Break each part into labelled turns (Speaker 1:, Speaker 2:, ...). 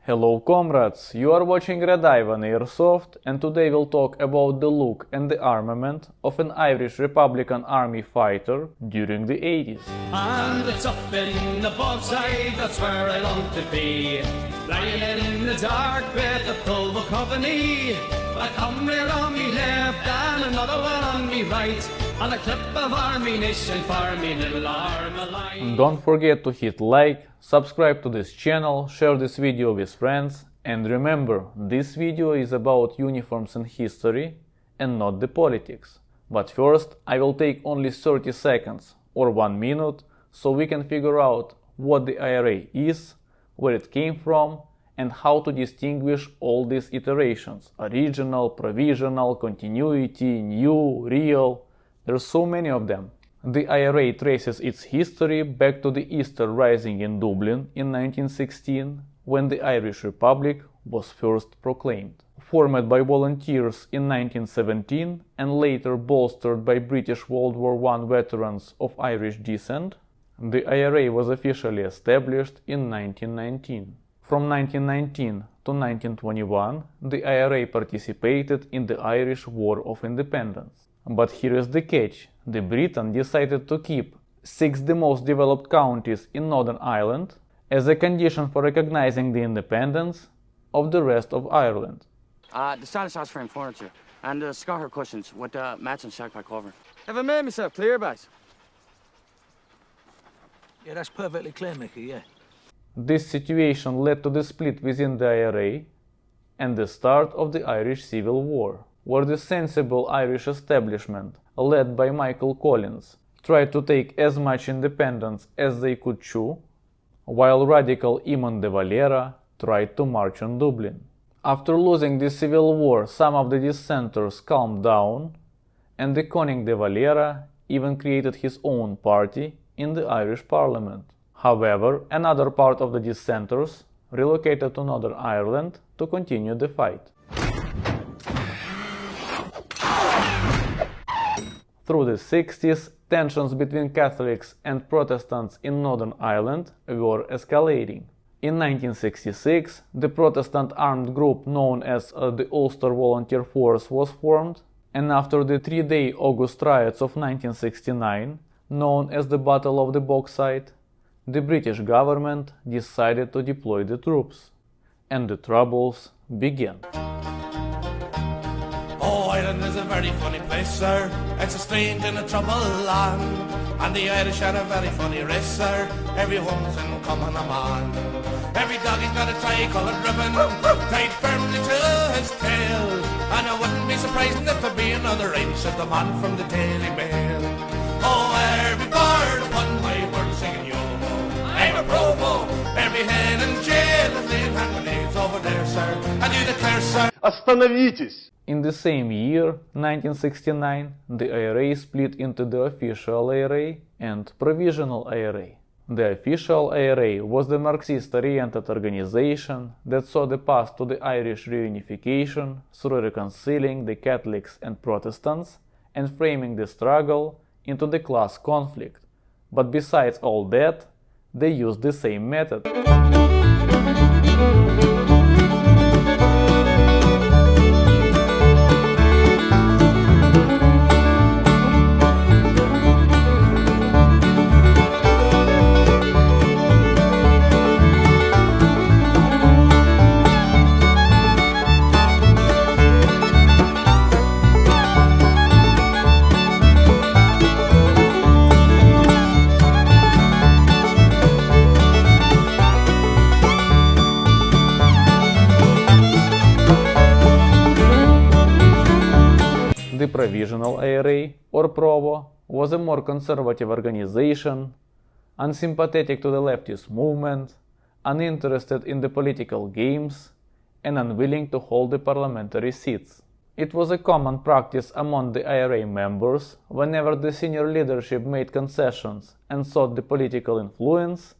Speaker 1: Hello comrades, you are watching Red Ivan Airsoft, and today we'll talk about the look and the armament of an Irish Republican Army fighter during the 80s.
Speaker 2: And it's up in the bobside, that's where I long to be. Flying in the dark with the Provo company. A comrade on me left and another one on me right. And a clip of ammunition for me little Armaline.
Speaker 1: Don't forget to hit like, subscribe to this channel, share this video with friends, and remember, this video is about uniforms and history and not the politics. But first, I will take only 30 seconds or 1 minute so we can figure out what the IRA is, where it came from, and how to distinguish all these iterations: original, provisional, continuity, new, real. There's so many of them. The IRA traces its history back to the Easter Rising in Dublin in 1916, when the Irish Republic was first proclaimed. Formed by volunteers in 1917 and later bolstered by British World War I veterans of Irish descent, the IRA was officially established in 1919. From 1919 to 1921, the IRA participated in the Irish War of Independence. But here is the catch: the Britain decided to keep 6 the most developed counties in Northern Ireland as a condition for recognizing the independence of the rest of Ireland.
Speaker 3: The stylish house frame furniture and the scatter cushions with the matching shackpack cover. Have I made myself clear, guys?
Speaker 4: Yeah, that's perfectly clear, Mickey, yeah.
Speaker 1: This situation led to the split within the IRA and the start of the Irish Civil War, where the sensible Irish establishment, led by Michael Collins, tried to take as much independence as they could chew, while radical Eamon de Valera tried to march on Dublin. After losing the Civil War, some of the dissenters calmed down, and the Conning de Valera even created his own party in the Irish Parliament. However, another part of the dissenters relocated to Northern Ireland to continue the fight. Through the 60s, tensions between Catholics and Protestants in Northern Ireland were escalating. In 1966, the Protestant armed group known as the Ulster Volunteer Force was formed, and after the 3-day August riots of 1969, known as the Battle of the Bogside, the British government decided to deploy the troops, and the troubles began.
Speaker 5: Oh, Ireland is a very funny place, sir. It's a strange and a troubled land. And the Irish are a very funny race, sir. Everyone's in common a man. Every doggy's got a tricolored ribbon tied firmly to his tail. And it wouldn't be surprising if there be another race as the man from the Daily Mail. Oh, every bird upon my word singing yo-ho. I'm a Provo. Every hen in jail is laying hand grenades over there, sir. And you declare, sir,
Speaker 6: Остановитесь!
Speaker 1: In the same year, 1969, the IRA split into the official IRA and Provisional IRA. The official IRA was the Marxist-oriented organization that saw the path to the Irish reunification through reconciling the Catholics and Protestants and framing the struggle into the class conflict. But besides all that, they used the same method. The Provisional IRA, or Provo, was a more conservative organization, unsympathetic to the leftist movement, uninterested in the political games, and unwilling to hold the parliamentary seats. It was a common practice among the IRA members, whenever the senior leadership made concessions and sought the political influence,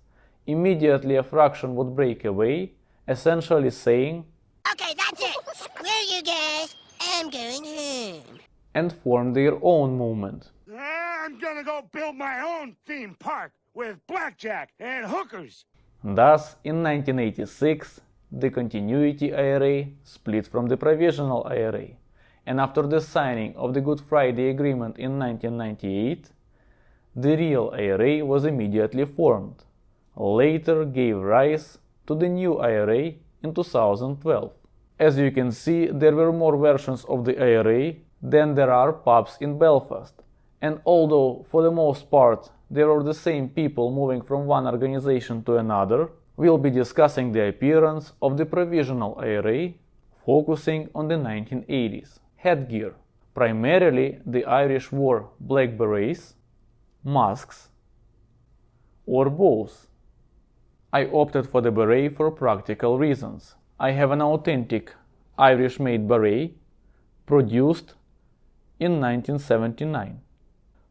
Speaker 1: immediately a fraction would break away, essentially saying,
Speaker 7: Okay, that's it. Screw you guys. I'm going home.
Speaker 1: and form their own movement.
Speaker 6: I'm gonna go build my own theme park with blackjack and hookers.
Speaker 1: Thus, in 1986, the Continuity IRA split from the Provisional IRA, and after the signing of the Good Friday Agreement in 1998, the real IRA was immediately formed, later gave rise to the new IRA in 2012. As you can see, there were more versions of the IRA than there are pubs in Belfast, and although for the most part there are the same people moving from one organization to another, we'll be discussing the appearance of the Provisional IRA, focusing on the 1980s. Headgear. Primarily the Irish wore black berets, masks, or bows. I opted for the beret for practical reasons. I have an authentic Irish-made beret produced in 1979.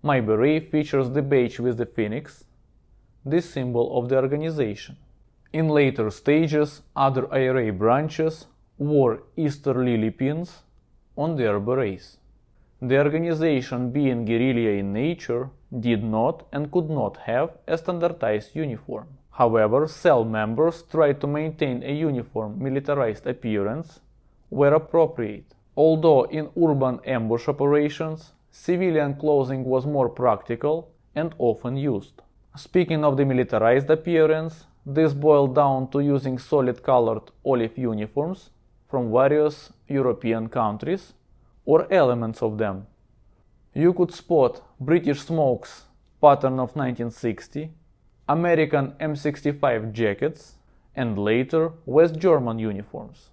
Speaker 1: My beret features the badge with the phoenix, the symbol of the organization. In later stages, other IRA branches wore Easter lily pins on their berets. The organization, being guerrilla in nature, did not and could not have a standardized uniform. However, cell members tried to maintain a uniform militarized appearance where appropriate. Although in urban ambush operations, civilian clothing was more practical and often used. Speaking of the militarized appearance, this boiled down to using solid-colored olive uniforms from various European countries, or elements of them. You could spot British smokes pattern of 1960, American M65 jackets, and later West German uniforms.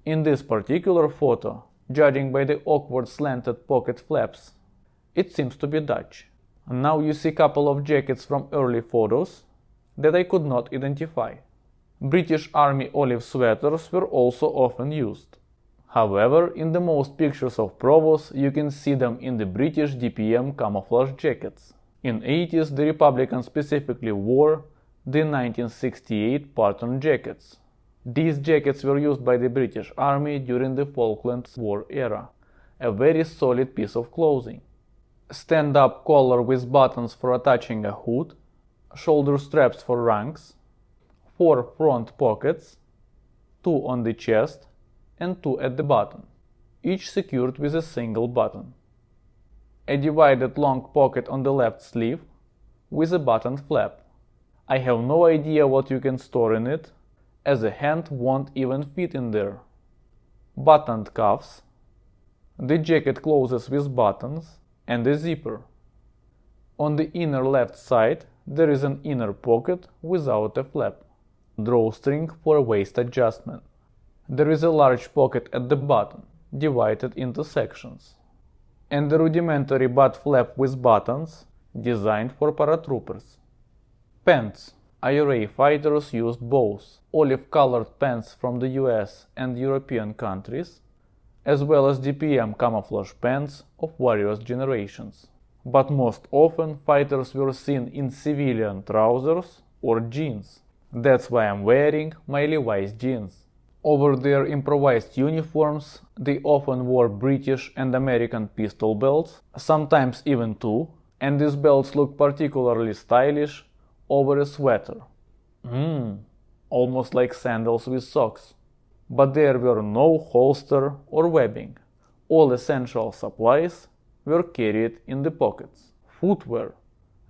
Speaker 1: In this particular photo, judging by the awkward slanted pocket flaps, it seems to be Dutch. Now you see a couple of jackets from early photos that I could not identify. British Army olive sweaters were also often used. However, in the most pictures of provos, you can see them in the British DPM camouflage jackets. In 80s, the Republicans specifically wore the 1968 pattern jackets. These jackets were used by the British Army during the Falklands War era, a very solid piece of clothing. Stand-up collar with buttons for attaching a hood, shoulder straps for ranks, 4 front pockets, 2 on the chest and 2 at the bottom, each secured with a single button. A divided long pocket on the left sleeve with a buttoned flap. I have no idea what you can store in it, as a hand won't even fit in there. Buttoned cuffs, the jacket closes with buttons, and a zipper. On the inner left side there is an inner pocket without a flap. Drawstring for waist adjustment. There is a large pocket at the bottom, divided into sections. And a rudimentary butt flap with buttons, designed for paratroopers. Pants. IRA fighters used both olive-colored pants from the US and European countries, as well as DPM camouflage pants of various generations. But most often fighters were seen in civilian trousers or jeans. That's why I'm wearing my Levi's jeans. Over their improvised uniforms, they often wore British and American pistol belts, sometimes even 2, and these belts look particularly stylish over a sweater. Almost like sandals with socks. But there were no holster or webbing. All essential supplies were carried in the pockets. Footwear.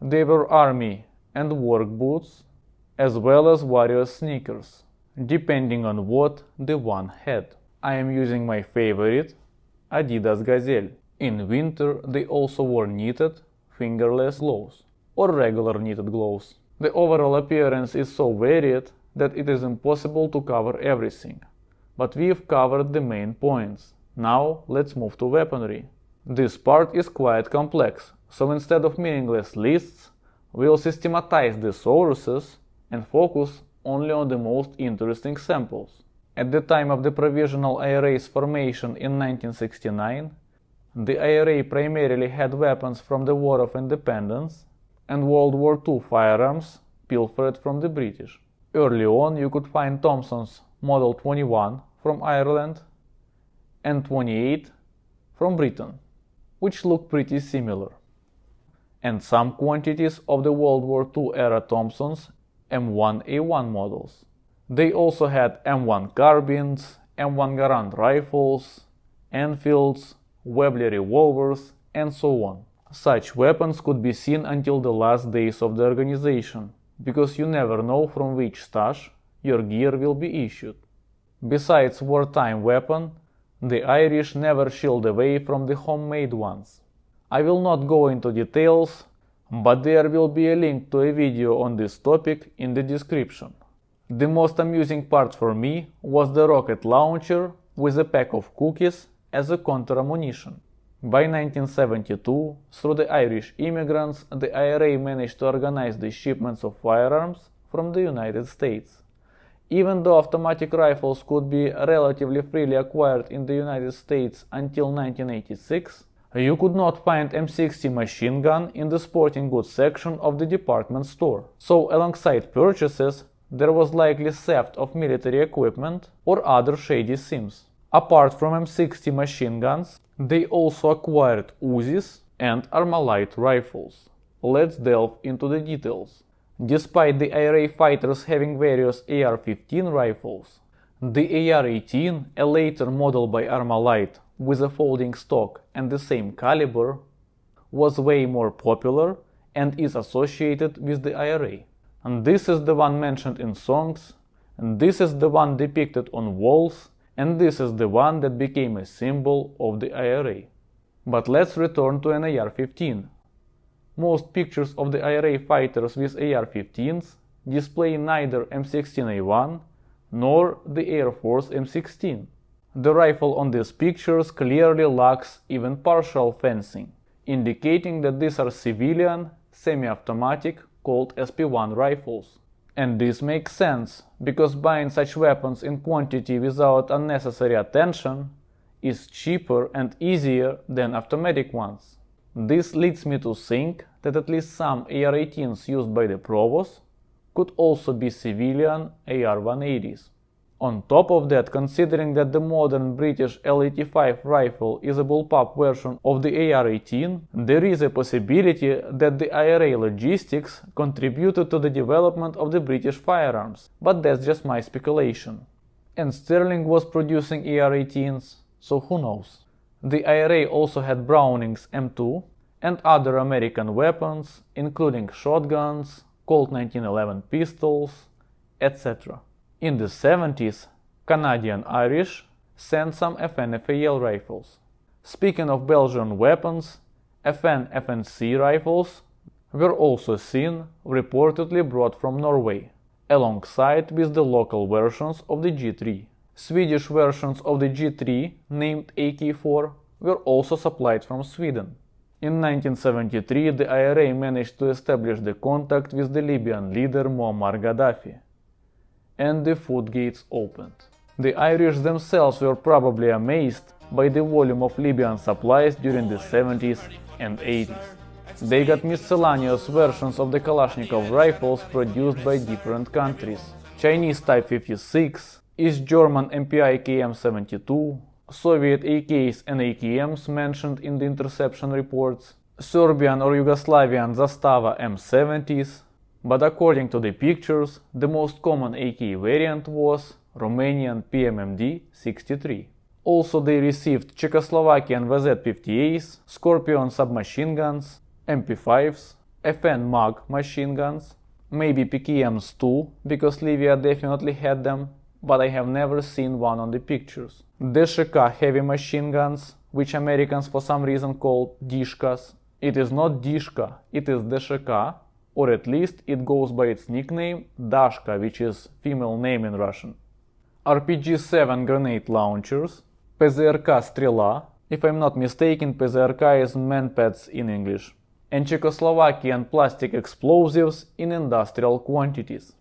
Speaker 1: They were army and work boots, as well as various sneakers, depending on what the one had. I am using my favorite, Adidas Gazelle. In winter they also wore knitted, fingerless gloves, or regular knitted gloves. The overall appearance is so varied that it is impossible to cover everything. But we've covered the main points. Now let's move to weaponry. This part is quite complex, so instead of meaningless lists, we'll systematize the sources and focus only on the most interesting samples. At the time of the Provisional IRA's formation in 1969, the IRA primarily had weapons from the War of Independence and World War II firearms pilfered from the British. Early on you could find Thompson's Model 21 from Ireland and 28 from Britain, which look pretty similar, and some quantities of the World War II era Thompson's M1A1 models. They also had M1 carbines, M1 Garand rifles, Enfields, Webley revolvers, and so on. Such weapons could be seen until the last days of the organization, because you never know from which stash your gear will be issued. Besides wartime weapon, the Irish never shied away from the homemade ones. I will not go into details, but there will be a link to a video on this topic in the description. The most amusing part for me was the rocket launcher with a pack of cookies as a counter-ammunition. By 1972, through the Irish immigrants, the IRA managed to organize the shipments of firearms from the United States. Even though automatic rifles could be relatively freely acquired in the United States until 1986, you could not find M60 machine gun in the sporting goods section of the department store. So alongside purchases, there was likely theft of military equipment or other shady schemes. Apart from M60 machine guns, they also acquired Uzis and Armalite rifles. Let's delve into the details. Despite the IRA fighters having various AR-15 rifles, the AR-18, a later model by Armalite with a folding stock and the same caliber, was way more popular and is associated with the IRA. And this is the one mentioned in songs, and this is the one depicted on walls, and this is the one that became a symbol of the IRA. But let's return to an AR-15. Most pictures of the IRA fighters with AR-15s display neither M16A1 nor the Air Force M16. The rifle on these pictures clearly lacks even partial fencing, indicating that these are civilian, semi-automatic, called SP1 rifles. And this makes sense, because buying such weapons in quantity without unnecessary attention is cheaper and easier than automatic ones. This leads me to think that at least some AR-18s used by the Provos could also be civilian AR-180s. On top of that, considering that the modern British L85 rifle is a bullpup version of the AR-18, there is a possibility that the IRA logistics contributed to the development of the British firearms, but that's just my speculation. And Sterling was producing AR-18s, so who knows. The IRA also had Brownings M2 and other American weapons, including shotguns, Colt 1911 pistols, etc. In the 70s, Canadian Irish sent some FN-FAL rifles. Speaking of Belgian weapons, FN-FNC rifles were also seen, reportedly brought from Norway, alongside with the local versions of the G3. Swedish versions of the G3, named AK-4, were also supplied from Sweden. In 1973, the IRA managed to establish the contact with the Libyan leader Muammar Gaddafi, and the floodgates opened. The Irish themselves were probably amazed by the volume of Libyan supplies during the 70s and 80s. They got miscellaneous versions of the Kalashnikov rifles produced by different countries: Chinese Type 56, East German MPI KM72, Soviet AKs and AKMs mentioned in the interception reports, Serbian or Yugoslavian Zastava M70s, but according to the pictures, the most common AK variant was Romanian PMMD 63. Also they received Czechoslovakian VZ-58s, Scorpion submachine guns, MP5s, FN MAG machine guns, maybe PKMs too, because Livia definitely had them, but I have never seen one on the pictures. DSHK heavy machine guns, which Americans for some reason call Dishkas. It is not Dishka, it is DSHK, or at least it goes by its nickname Dashka, which is female name in Russian. RPG-7 grenade launchers, PZRK Strela, if I'm not mistaken, PZRK is man-pads in English, and Czechoslovakian plastic explosives in industrial quantities.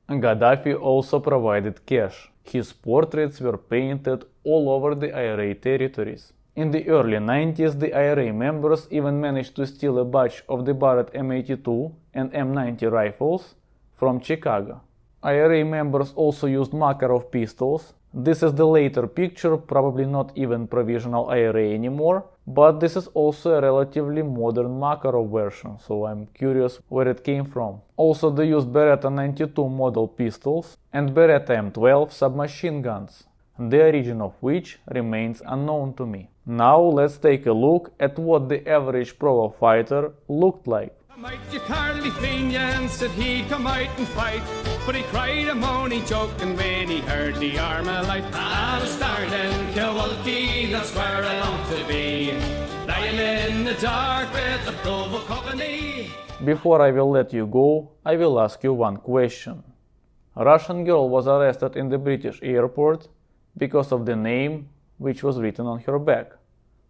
Speaker 1: Gaddafi also provided cash. His portraits were painted all over the IRA territories. In the early 90s, the IRA members even managed to steal a batch of the Barrett M82 and M90 rifles from Chicago. IRA members also used Makarov pistols. This is the later picture, probably not even Provisional IRA anymore, But this is also a relatively modern Makarov version, so I'm curious where it came from. Also, they used Beretta 92 model pistols and Beretta M12 submachine guns, the origin of which remains unknown to me. Now let's take a look at what the average Provo fighter looked like.
Speaker 2: Might you Carly Finian said he'd come out and fight, but he cried a moany joking when he heard the Armament. I'm starting Kewalkie, that's where I long to be, lying in the dark with the Provo company.
Speaker 1: Before I will let you go, I will ask you one question. A Russian girl was arrested in the British airport because of the name which was written on her back.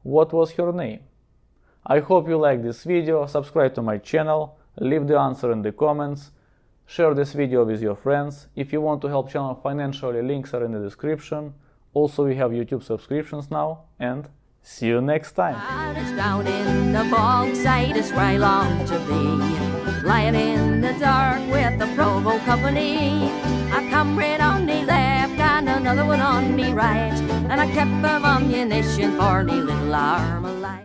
Speaker 1: What was her name? I hope you like this video, subscribe to my channel, leave the answer in the comments, share this video with your friends. If you want to help channel financially, links are in the description. Also, we have YouTube subscriptions now, and see you next time.
Speaker 8: Down in the bog side is where I long to be, lying in the dark with the Provo company. A comrade on the left and another one on the right, and I kept them ammunition for the little Armament.